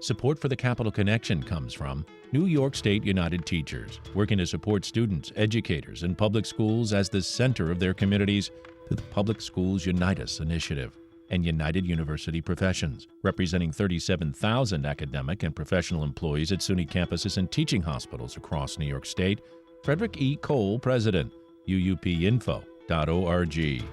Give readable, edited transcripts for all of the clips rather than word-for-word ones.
Support for the Capital Connection comes from New York State United Teachers, working to support students, educators, and public schools as the center of their communities through the Public Schools Unite Us initiative, and United University Professions, representing 37,000 academic and professional employees at SUNY campuses and teaching hospitals across New York State. Frederick E. Cole, President, uupinfo.org.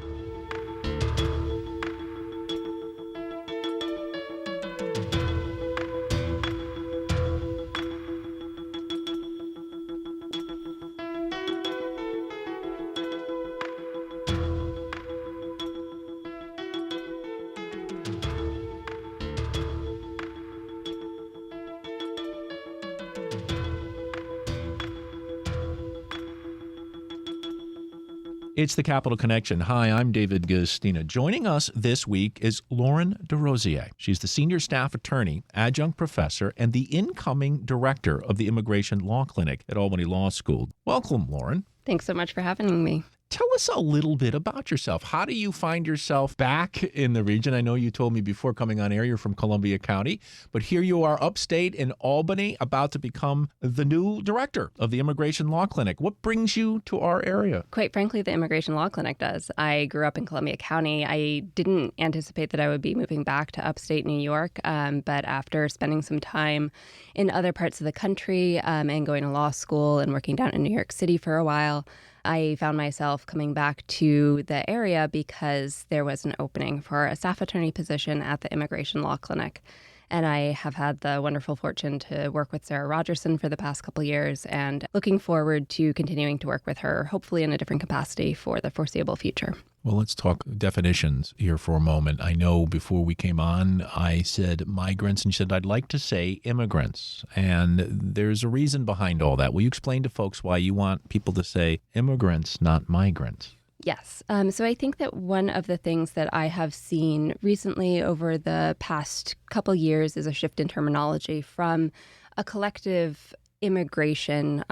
It's the Capital Connection. Hi, I'm David Gustina. Joining us this week is Lauren DesRosiers. She's the senior staff attorney, adjunct professor, and the incoming director of the Immigration Law Clinic at Albany Law School. Welcome, Lauren. Thanks so much for having me. Tell us a little bit about yourself. How do you find yourself back in the region? I know you told me before coming on air you're from Columbia County, but here you are upstate in Albany, about to become the new director of the Immigration Law Clinic. What brings you to our area? Quite frankly, the Immigration Law Clinic does. I grew up in Columbia County. I didn't anticipate that I would be moving back to upstate New York, but after spending some time in other parts of the country and going to law school and working down in New York City for a while, I found myself coming back to the area because there was an opening for a staff attorney position at the Immigration Law Clinic. And I have had the wonderful fortune to work with Sarah Rogerson for the past couple of years and looking forward to continuing to work with her, hopefully in a different capacity for the foreseeable future. Well, let's talk definitions here for a moment. I know before we came on, I said migrants, and you said I'd like to say immigrants. And there's a reason behind all that. Will you explain to folks why you want people to say immigrants, not migrants? Yes. So I think that one of the things that I have seen recently over the past couple years is a shift in terminology from a collective immigration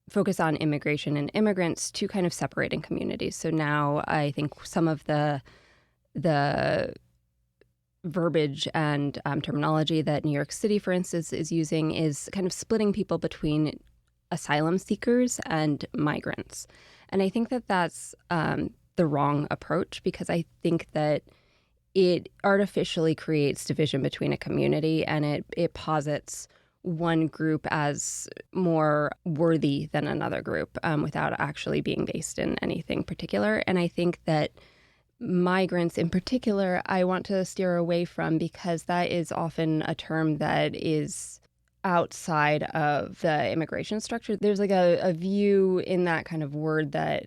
focus on immigration and immigrants to kind of separating communities. So now I think some of the verbiage and terminology that New York City, for instance, is using is kind of splitting people between asylum seekers and migrants. And I think that that's the wrong approach, because I think that it artificially creates division between a community, and it posits one group as more worthy than another group without actually being based in anything particular. And I think that migrants in particular, I want to steer away from, because that is often a term that is outside of the immigration structure. There's like a view in that kind of word that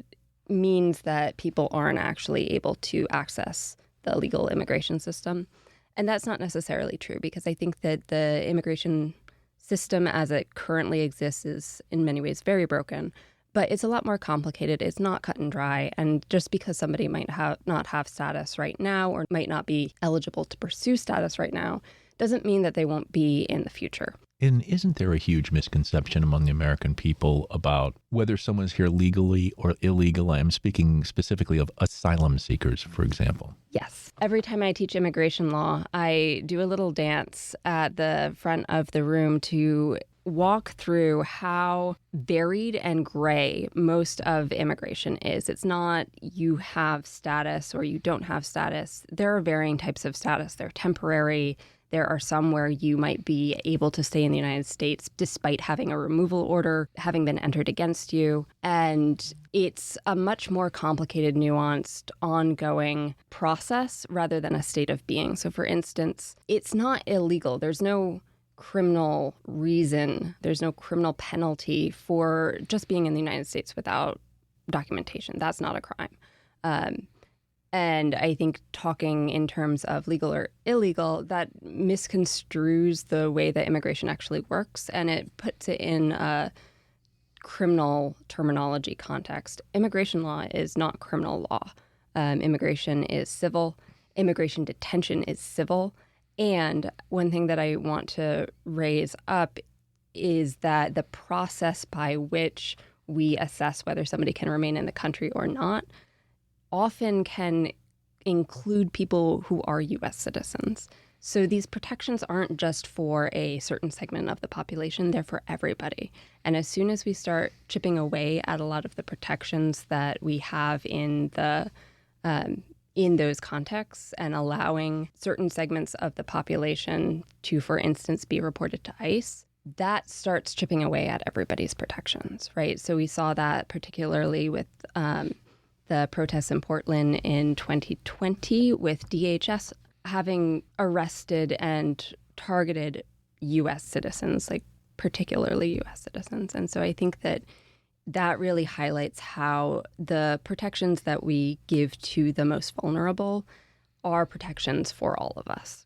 means that people aren't actually able to access the legal immigration system. And that's not necessarily true, because I think that the immigration system as it currently exists is in many ways very broken, but it's a lot more complicated. It's not cut and dry. And just because somebody might not have status right now or might not be eligible to pursue status right now doesn't mean that they won't be in the future. And isn't there a huge misconception among the American people about whether someone's here legally or illegal? I'm speaking specifically of asylum seekers, for example. Yes. Every time I teach immigration law, I do a little dance at the front of the room to walk through how varied and gray most of immigration is. It's not you have status or you don't have status. There are varying types of status. They're temporary. There are some where you might be able to stay in the United States despite having a removal order having been entered against you. And it's a much more complicated, nuanced, ongoing process rather than a state of being. So for instance, it's not illegal. There's no criminal reason. There's no criminal penalty for just being in the United States without documentation. That's not a crime. And I think talking in terms of legal or illegal, that misconstrues the way that immigration actually works, and it puts it in a criminal terminology context. Immigration law is not criminal law. Immigration is civil. Immigration detention is civil. And one thing that I want to raise up is that the process by which we assess whether somebody can remain in the country or not often can include people who are U.S. citizens. So these protections aren't just for a certain segment of the population, they're for everybody. And as soon as we start chipping away at a lot of the protections that we have in those contexts and allowing certain segments of the population to, for instance, be reported to ICE, that starts chipping away at everybody's protections, right? So we saw that particularly with the protests in Portland in 2020 with DHS having arrested and targeted U.S. citizens, like particularly U.S. citizens. And so I think that really highlights how the protections that we give to the most vulnerable are protections for all of us.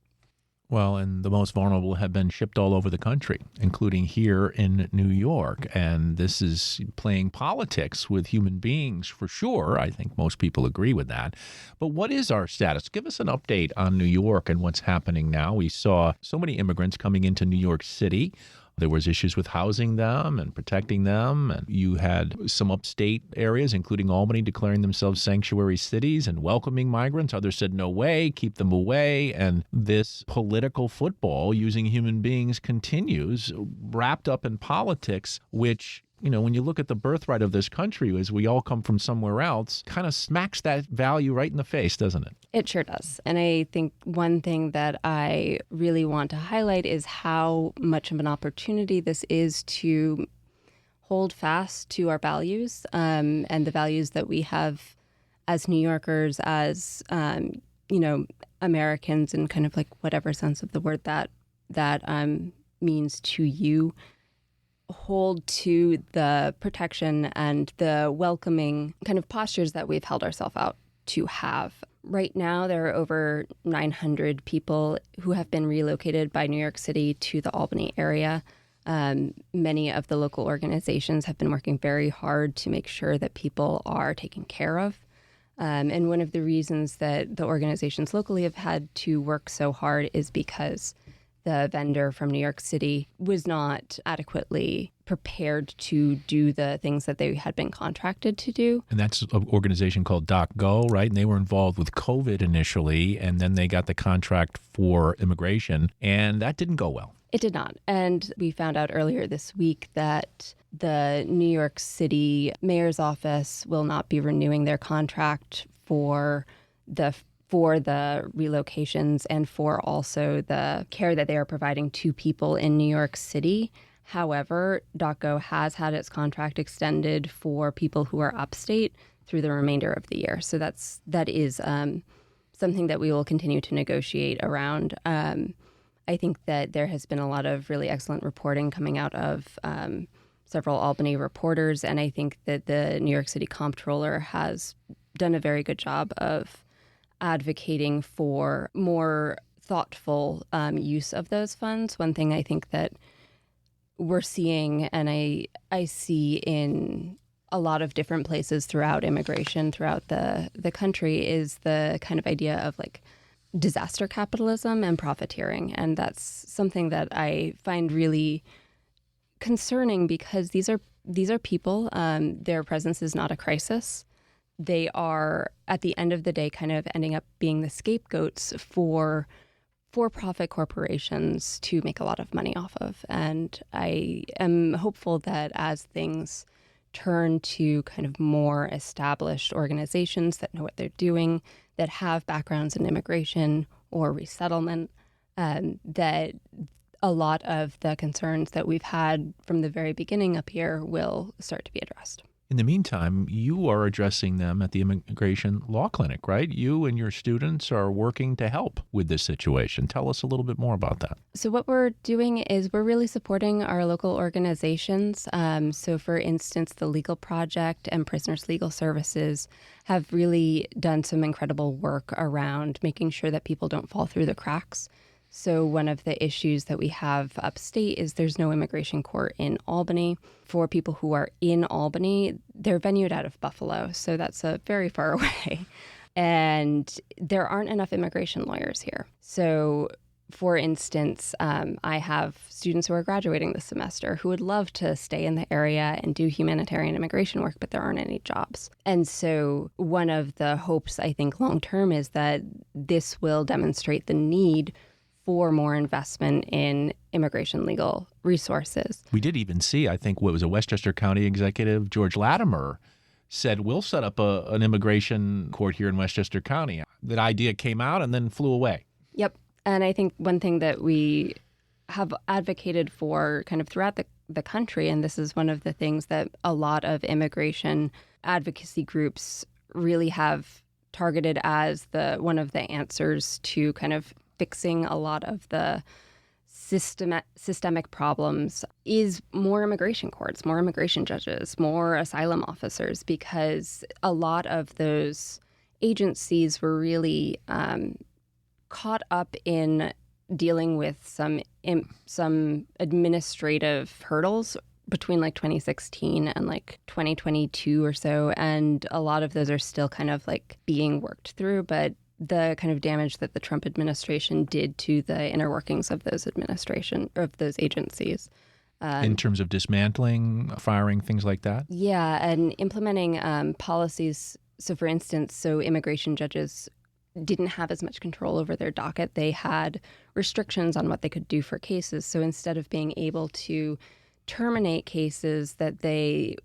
Well, and the most vulnerable have been shipped all over the country, including here in New York. And this is playing politics with human beings for sure. I think most people agree with that. But what is our status? Give us an update on New York and what's happening now. We saw so many immigrants coming into New York City. There was issues with housing them and protecting them. And you had some upstate areas, including Albany, declaring themselves sanctuary cities and welcoming migrants. Others said, no way, keep them away. And this political football using human beings continues, wrapped up in politics, which, when you look at the birthright of this country, as we all come from somewhere else, kind of smacks that value right in the face, doesn't it? It sure does. And I think one thing that I really want to highlight is how much of an opportunity this is to hold fast to our values and the values that we have as New Yorkers, as, Americans in kind of like whatever sense of the word that means to you. Hold to the protection and the welcoming kind of postures that we've held ourselves out to have. Right now, there are over 900 people who have been relocated by New York City to the Albany area. Many of the local organizations have been working very hard to make sure that people are taken care of. And one of the reasons that the organizations locally have had to work so hard is because the vendor from New York City was not adequately prepared to do the things that they had been contracted to do. And that's an organization called DocGo, right? And they were involved with COVID initially, and then they got the contract for immigration, and that didn't go well. It did not. And we found out earlier this week that the New York City mayor's office will not be renewing their contract for the relocations and for also the care that they are providing to people in New York City. However, DocGo has had its contract extended for people who are upstate through the remainder of the year. So that is something that we will continue to negotiate around. I think that there has been a lot of really excellent reporting coming out of several Albany reporters, and I think that the New York City comptroller has done a very good job of advocating for more thoughtful use of those funds. One thing I think that we're seeing, and I see in a lot of different places throughout immigration, throughout the country, is the kind of idea of like disaster capitalism and profiteering. And that's something that I find really concerning because these are people. Their presence is not a crisis. They are, at the end of the day, kind of ending up being the scapegoats for for-profit corporations to make a lot of money off of. And I am hopeful that as things turn to kind of more established organizations that know what they're doing, that have backgrounds in immigration or resettlement, that a lot of the concerns that we've had from the very beginning up here will start to be addressed. In the meantime, you are addressing them at the Immigration Law Clinic, right? You and your students are working to help with this situation. Tell us a little bit more about that. So what we're doing is we're really supporting our local organizations. So for instance, the Legal Project and Prisoners Legal Services have really done some incredible work around making sure that people don't fall through the cracks. So one of the issues that we have upstate is there's no immigration court in Albany. For people who are in Albany, they're venued out of Buffalo, so that's very far away. And there aren't enough immigration lawyers here. So for instance, I have students who are graduating this semester who would love to stay in the area and do humanitarian immigration work, but there aren't any jobs. And so one of the hopes, I think, long term is that this will demonstrate the need for more investment in immigration legal resources. We did even see, I think, what was a Westchester County executive, George Latimer, said, we'll set up an immigration court here in Westchester County. That idea came out and then flew away. Yep. And I think one thing that we have advocated for kind of throughout the country, and this is one of the things that a lot of immigration advocacy groups really have targeted as one of the answers to kind of fixing a lot of the systemic problems, is more immigration courts, more immigration judges, more asylum officers, because a lot of those agencies were really caught up in dealing with some administrative hurdles between like 2016 and like 2022 or so, and a lot of those are still kind of like being worked through. But the kind of damage that the Trump administration did to the inner workings of those agencies. In terms of dismantling, firing, things like that? Yeah, and implementing policies. So for instance, immigration judges didn't have as much control over their docket. They had restrictions on what they could do for cases. So instead of being able to terminate cases, that they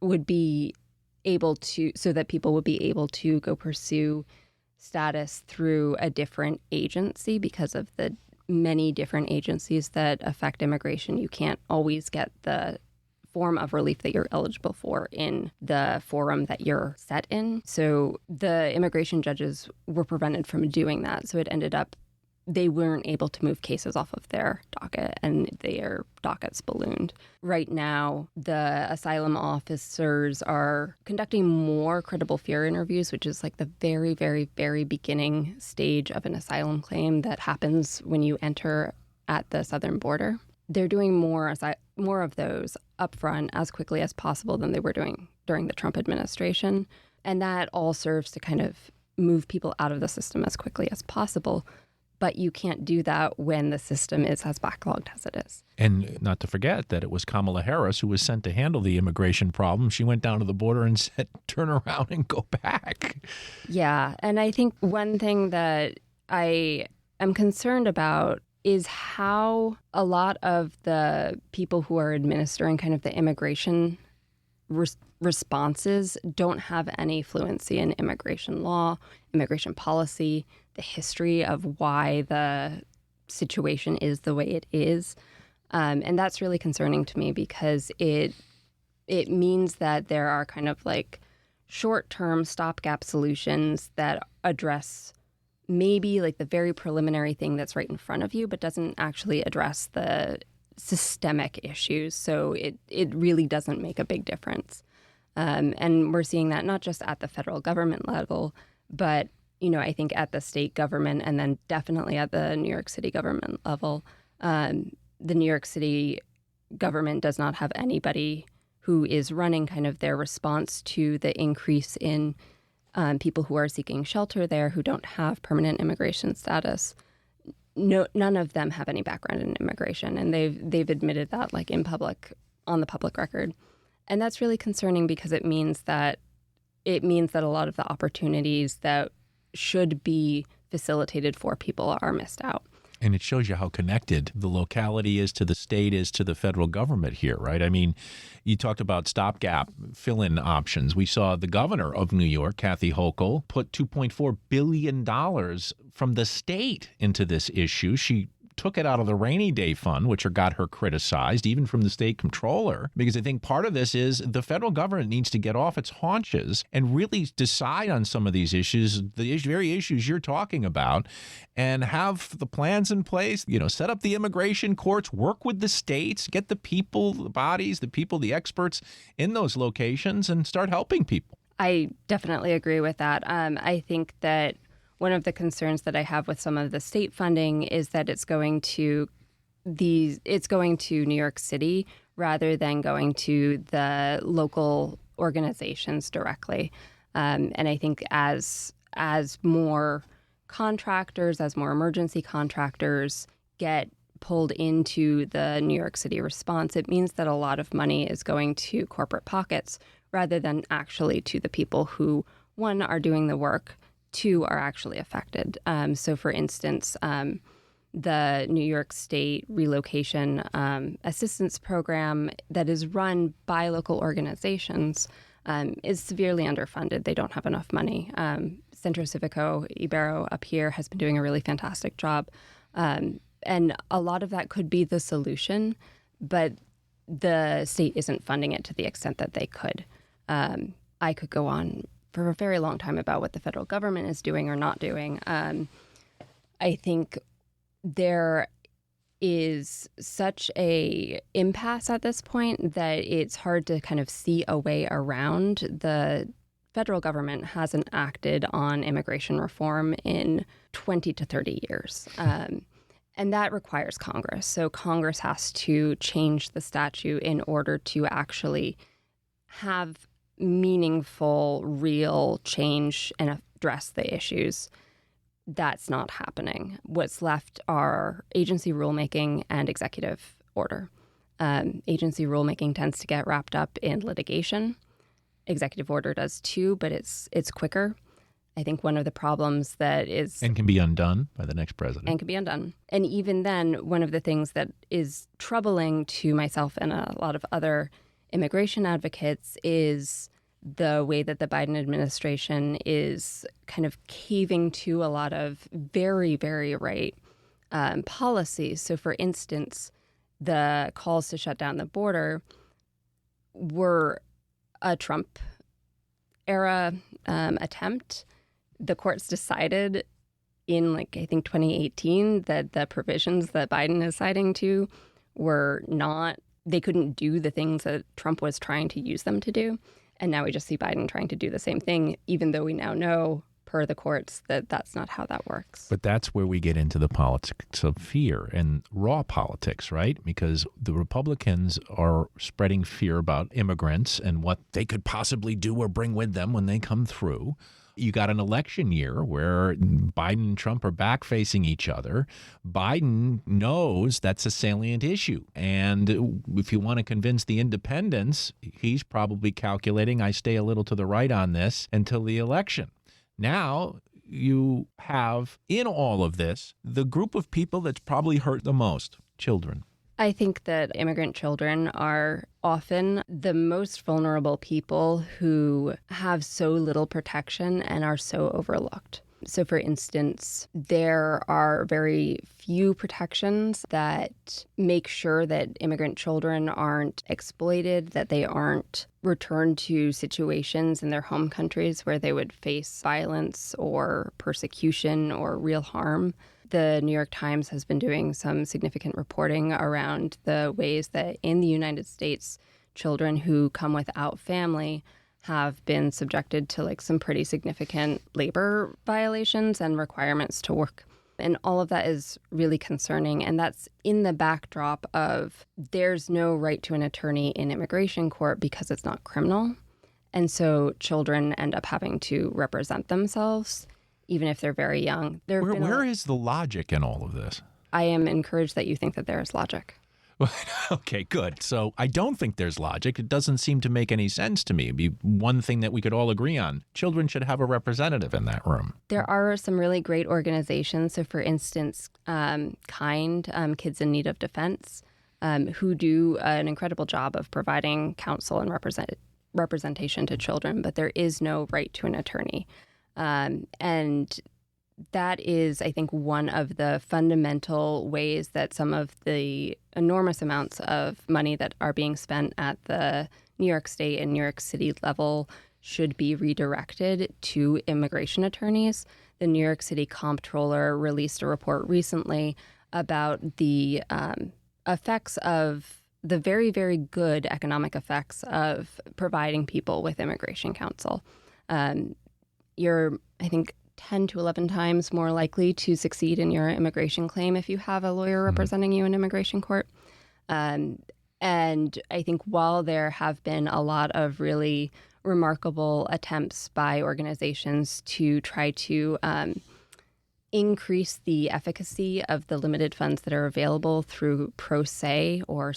would be able to, so that people would be able to go pursue status through a different agency, because of the many different agencies that affect immigration. You can't always get the form of relief that you're eligible for in the forum that you're set in. So the immigration judges were prevented from doing that. So it ended up they weren't able to move cases off of their docket, and their dockets ballooned. Right now, the asylum officers are conducting more credible fear interviews, which is like the very, very, very beginning stage of an asylum claim that happens when you enter at the southern border. They're doing more of those upfront as quickly as possible than they were doing during the Trump administration. And that all serves to kind of move people out of the system as quickly as possible. But you can't do that when the system is as backlogged as it is. And not to forget that it was Kamala Harris who was sent to handle the immigration problem. She went down to the border and said, turn around and go back. Yeah. And I think one thing that I am concerned about is how a lot of the people who are administering kind of the immigration responses don't have any fluency in immigration law, immigration policy, the history of why the situation is the way it is. And that's really concerning to me, because it means that there are kind of like short-term stopgap solutions that address maybe like the very preliminary thing that's right in front of you, but doesn't actually address the systemic issues. So it really doesn't make a big difference. And we're seeing that not just at the federal government level, but I think at the state government, and then definitely at the New York City government level. The New York City government does not have anybody who is running kind of their response to the increase in people who are seeking shelter there who don't have permanent immigration status. No, none of them have any background in immigration, and they've admitted that, like in public, on the public record. And that's really concerning, because it means that a lot of the opportunities that should be facilitated for people are missed out. And it shows you how connected the locality is to the state, is to the federal government here, right? I mean, you talked about stopgap fill-in options. We saw the governor of New York, Kathy Hochul, put $2.4 billion from the state into this issue. She took it out of the rainy day fund, which got her criticized, even from the state comptroller, because I think part of this is the federal government needs to get off its haunches and really decide on some of these issues, the very issues you're talking about, and have the plans in place, set up the immigration courts, work with the states, get the people, the bodies, the people, the experts in those locations, and start helping people. I definitely agree with that. I think that one of the concerns that I have with some of the state funding is that it's going to New York City rather than going to the local organizations directly. And I think as more contractors, as more emergency contractors get pulled into the New York City response, it means that a lot of money is going to corporate pockets rather than actually to the people who, one, are doing the work, two, are actually affected. So, for instance, the New York State Relocation Assistance Program that is run by local organizations is severely underfunded. They don't have enough money. Centro Civico Ibero up here has been doing a really fantastic job. And a lot of that could be the solution, but the state isn't funding it to the extent that they could. I could go on for a very long time about what the federal government is doing or not doing. I think there is such a impasse at this point that it's hard to kind of see a way around. The federal government hasn't acted on immigration reform in 20 to 30 years. And that requires Congress. So Congress has to change the statute in order to actually have meaningful, real change and address the issues. That's not happening. What's left are agency rulemaking and executive order. Agency rulemaking tends to get wrapped up in litigation. Executive order does too, but it's quicker. I think one of the problems that is... And can be undone by the next president. And can be undone. And even then, one of the things that is troubling to myself and a lot of other immigration advocates is the way that the Biden administration is kind of caving to a lot of very, very right policies. So, for instance, the calls to shut down the border were a Trump-era attempt. The courts decided in, I think 2018 that the provisions that Biden is citing to were not, they couldn't do the things that Trump was trying to use them to do. And now we just see Biden trying to do the same thing, even though we now know, per the courts, that that's not how that works. But that's where we get into the politics of fear and raw politics, right? Because the Republicans are spreading fear about immigrants and what they could possibly do or bring with them when they come through. You got an election year where Biden and Trump are back-facing each other. Biden knows that's a salient issue. And if you want to convince the independents, he's probably calculating, I stay a little to the right on this until the election. Now you have, in all of this, the group of people that's probably hurt the most, children. I think that immigrant children are often the most vulnerable people who have so little protection and are so overlooked. So, for instance, there are very few protections that make sure that immigrant children aren't exploited, that they aren't returned to situations in their home countries where they would face violence or persecution or real harm. The New York Times has been doing some significant reporting around the ways that in the United States, children who come without family have been subjected to some pretty significant labor violations and requirements to work. And all of that is really concerning. And that's in the backdrop of there's no right to an attorney in immigration court because it's not criminal. And so children end up having to represent themselves, even if they're very young. Where is the logic in all of this? I am encouraged that you think that there is logic. Okay, good. So I don't think there's logic. It doesn't seem to make any sense to me. It'd be one thing that we could all agree on. Children should have a representative in that room. There are some really great organizations. So, for instance, KIND, Kids in Need of Defense, who do an incredible job of providing counsel and representation to children, but there is no right to an attorney. And that is, I think, one of the fundamental ways that some of the enormous amounts of money that are being spent at the New York State and New York City level should be redirected to immigration attorneys. The New York City Comptroller released a report recently about the effects of the very, very good economic effects of providing people with immigration counsel. You're, I think, 10 to 11 times more likely to succeed in your immigration claim if you have a lawyer representing you in immigration court. And I think while there have been a lot of really remarkable attempts by organizations to try to increase the efficacy of the limited funds that are available through pro se or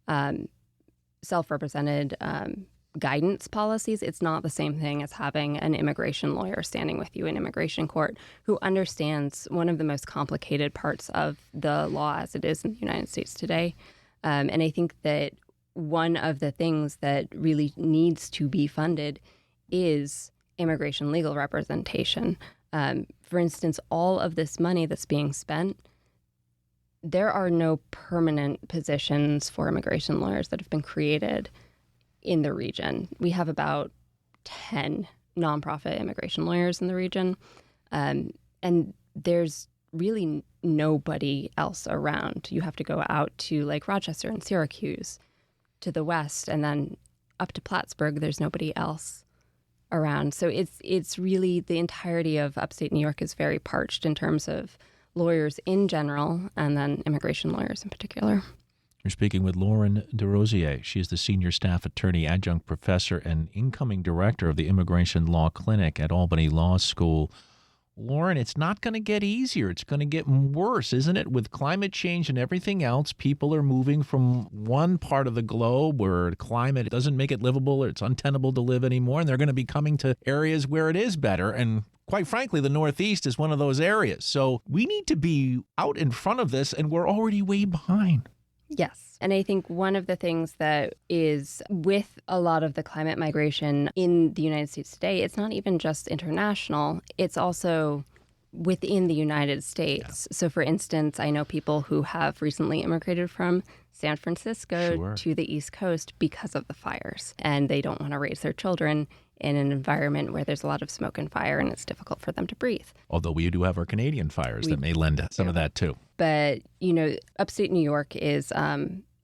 um, self-represented guidance policies. It's not the same thing as having an immigration lawyer standing with you in immigration court who understands one of the most complicated parts of the law as it is in the United States today. And I think that one of the things that really needs to be funded is immigration legal representation. For instance, all of this money that's being spent, there are no permanent positions for immigration lawyers that have been created in the region. We have about 10 nonprofit immigration lawyers in the region, and there's really nobody else around. You have to go out to like Rochester and Syracuse to the west, and then up to Plattsburgh. There's nobody else around. So it's really the entirety of upstate New York is very parched in terms of lawyers in general, and then immigration lawyers in particular. You're speaking with Lauren DesRosiers. She is the senior staff attorney, adjunct professor, and incoming director of the Immigration Law Clinic at Albany Law School. Lauren, it's not going to get easier. It's going to get worse, isn't it? With climate change and everything else, people are moving from one part of the globe where climate doesn't make it livable or it's untenable to live anymore, and they're going to be coming to areas where it is better. And quite frankly, the Northeast is one of those areas. So we need to be out in front of this, and we're already way behind. Yes. And I think one of the things that is with a lot of the climate migration in the United States today, it's not even just international, it's also within the United States. Yeah. So for instance, I know people who have recently immigrated from San Francisco to the East Coast because of the fires, and they don't want to raise their children in an environment where there's a lot of smoke and fire and it's difficult for them to breathe. Although we do have our Canadian fires that may lend some of that too. But, upstate New York is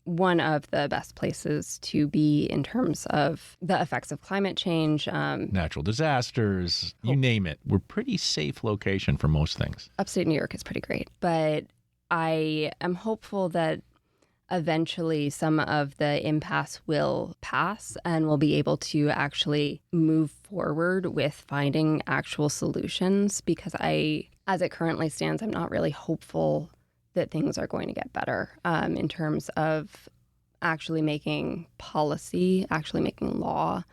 one of the best places to be in terms of the effects of climate change. Natural disasters, you name it. We're a pretty safe location for most things. Upstate New York is pretty great. But I am hopeful that eventually some of the impasse will pass and we'll be able to actually move forward with finding actual solutions, because as it currently stands, I'm not really hopeful that things are going to get better in terms of actually making policy, actually making law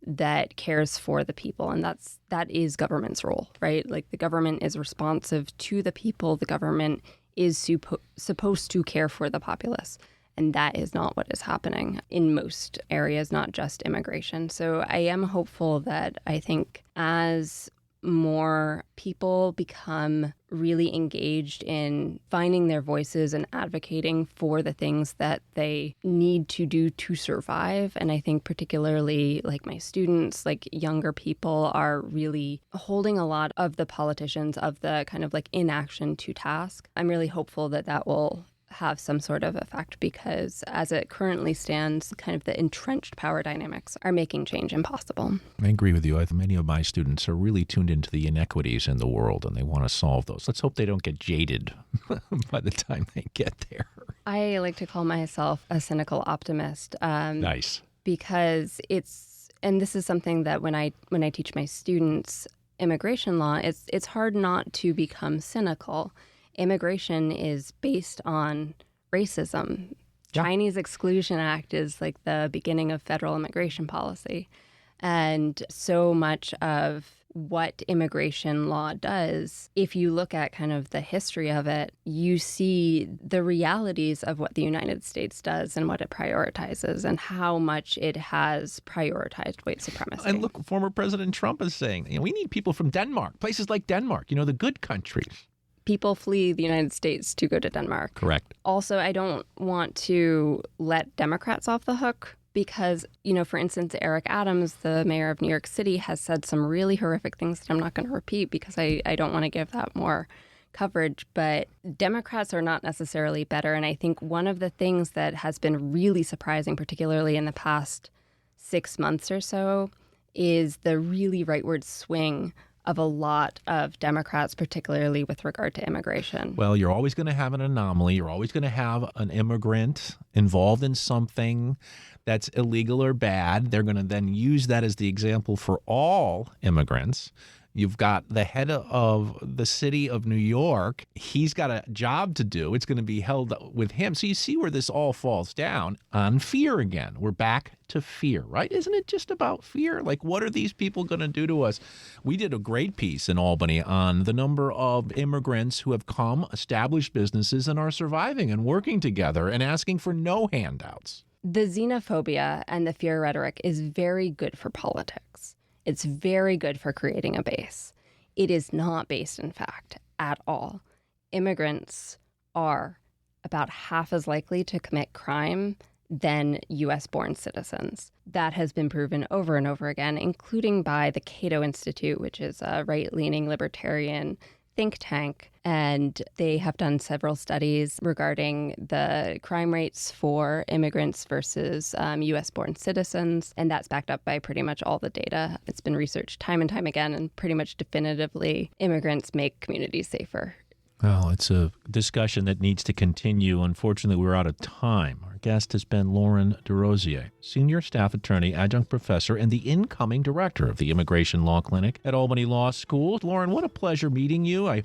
that cares for the people. And that is government's role, right? Like the government is responsive to the people. The government is supposed to care for the populace. And that is not what is happening in most areas, not just immigration. So I am hopeful that I think as more people become really engaged in finding their voices and advocating for the things that they need to do to survive. And I think particularly like my students, like younger people are really holding a lot of the politicians of the kind of like inaction to task. I'm really hopeful that that will have some sort of effect, because as it currently stands, kind of the entrenched power dynamics are making change impossible. I agree with you. I think many of my students are really tuned into the inequities in the world and they want to solve those. Let's hope they don't get jaded by the time they get there. I like to call myself a cynical optimist. Nice. Because and this is something that when I teach my students immigration law, it's hard not to become cynical. Immigration is based on racism. Yeah. Chinese Exclusion Act is like the beginning of federal immigration policy. And so much of what immigration law does, if you look at kind of the history of it, you see the realities of what the United States does and what it prioritizes and how much it has prioritized white supremacy. And look, former President Trump is saying, we need people from Denmark, places like Denmark, the good countries. People flee the United States to go to Denmark. Correct. Also, I don't want to let Democrats off the hook because, for instance, Eric Adams, the mayor of New York City, has said some really horrific things that I'm not going to repeat because I don't want to give that more coverage. But Democrats are not necessarily better. And I think one of the things that has been really surprising, particularly in the past 6 months or so, is the really rightward swing of a lot of Democrats, particularly with regard to immigration. Well, you're always going to have an anomaly. You're always going to have an immigrant involved in something that's illegal or bad. They're going to then use that as the example for all immigrants. You've got the head of the city of New York. He's got a job to do. It's going to be held with him. So you see where this all falls down on fear again. We're back to fear, right? Isn't it just about fear? Like, what are these people going to do to us? We did a great piece in Albany on the number of immigrants who have come, established businesses, and are surviving and working together and asking for no handouts. The xenophobia and the fear rhetoric is very good for politics. It's very good for creating a base. It is not based in fact at all. Immigrants are about half as likely to commit crime than U.S.-born citizens. That has been proven over and over again, including by the Cato Institute, which is a right-leaning libertarian think tank, and they have done several studies regarding the crime rates for immigrants versus U.S.-born citizens, and that's backed up by pretty much all the data. It's been researched time and time again, and pretty much definitively, immigrants make communities safer. Well, it's a discussion that needs to continue. Unfortunately, we're out of time. Our guest has been Lauren DesRosiers, Senior Staff Attorney, Adjunct Professor, and the incoming Director of the Immigration Law Clinic at Albany Law School. Lauren, what a pleasure meeting you. I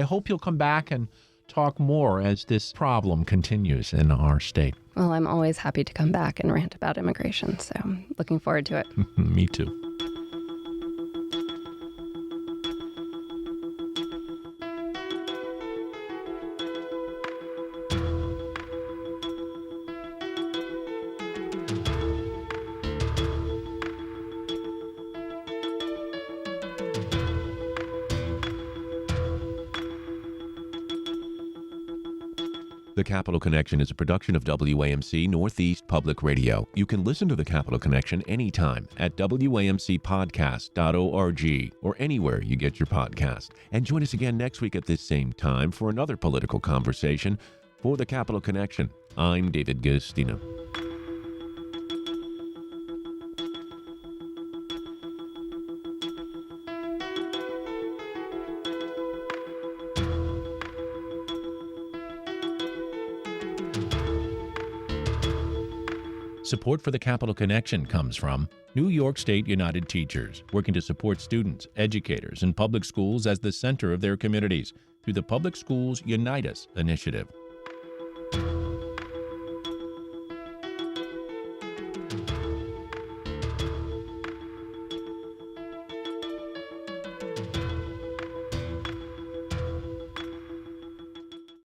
hope you'll come back and talk more as this problem continues in our state. Well, I'm always happy to come back and rant about immigration, so I'm looking forward to it. Me too. The Capital Connection is a production of WAMC Northeast Public Radio. You can listen to The Capital Connection anytime at WAMCpodcast.org or anywhere you get your podcast. And join us again next week at this same time for another political conversation. For The Capital Connection, I'm David Gustino. Support for the Capital Connection comes from New York State United Teachers, working to support students, educators, and public schools as the center of their communities through the Public Schools Unite Us initiative.